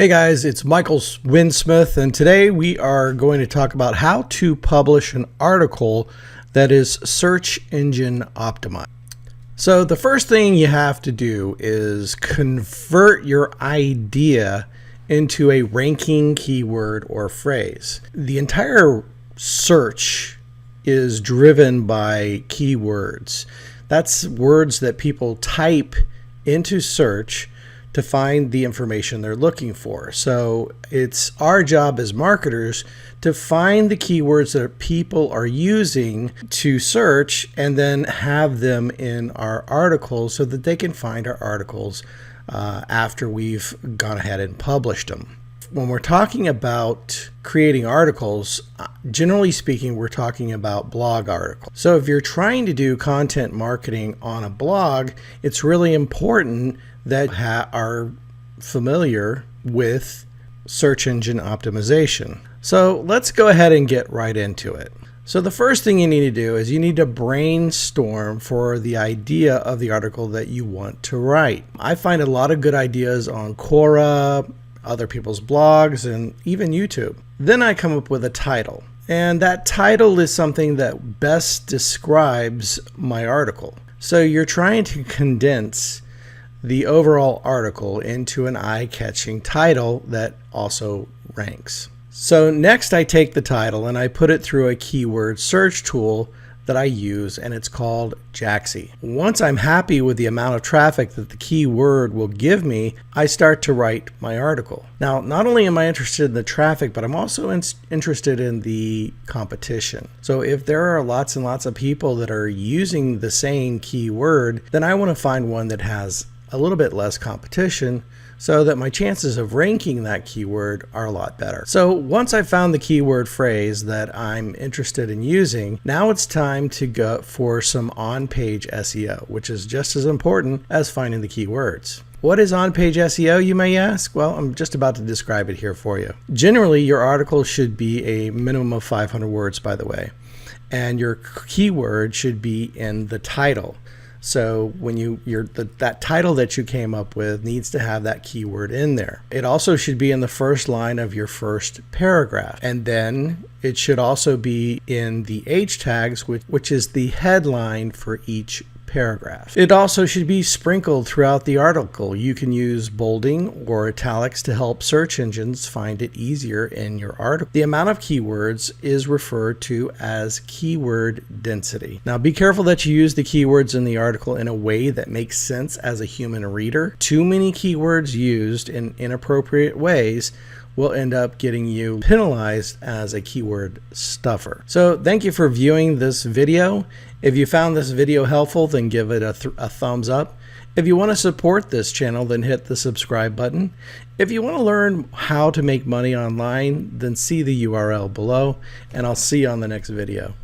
Hey guys, it's Michael Winsmith, and today we are going to talk about how to publish an article that is search engine optimized. So the first thing you have to do is convert your idea into a ranking keyword or phrase. The entire search is driven by keywords. That's words that people type into search to find the information they're looking for. So it's our job as marketers to find the keywords that people are using to search and then have them in our articles so that they can find our articles after we've gone ahead and published them. When we're talking about creating articles, generally speaking, we're talking about blog articles. So if you're trying to do content marketing on a blog, it's really important that are familiar with search engine optimization. So let's go ahead and get right into it. So the first thing you need to do is you need to brainstorm for the idea of the article that you want to write. I find a lot of good ideas on Quora, other people's blogs, and even YouTube. Then I come up with a title. And that title is something that best describes my article. So you're trying to condense the overall article into an eye-catching title that also ranks. So next I take the title and I put it through a keyword search tool that I use, and it's called Jaxi. Once I'm happy with the amount of traffic that the keyword will give me, I start to write my article. Now, not only am I interested in the traffic, but I'm also interested in the competition. So if there are lots and lots of people that are using the same keyword, then I want to find one that has a little bit less competition so that my chances of ranking that keyword are a lot better. So once I've found the keyword phrase that I'm interested in using, now it's time to go for some on-page SEO, which is just as important as finding the keywords. What is on-page SEO, you may ask? Well, I'm just about to describe it here for you. Generally, your article should be a minimum of 500 words, by the way, and your keyword should be in the title. So when that title that you came up with needs to have that keyword in there. It also should be in the first line of your first paragraph. And then it should also be in the H tags, which is the headline for each paragraph. It also should be sprinkled throughout the article. You can use bolding or italics to help search engines find it easier in your article. The amount of keywords is referred to as keyword density. Now be careful that you use the keywords in the article in a way that makes sense as a human reader. Too many keywords used in inappropriate ways will end up getting you penalized as a keyword stuffer. So thank you for viewing this video. If you found this video helpful, then give it a thumbs up. If you want to support this channel, then hit the subscribe button. If you want to learn how to make money online, then see the URL below, and I'll see you on the next video.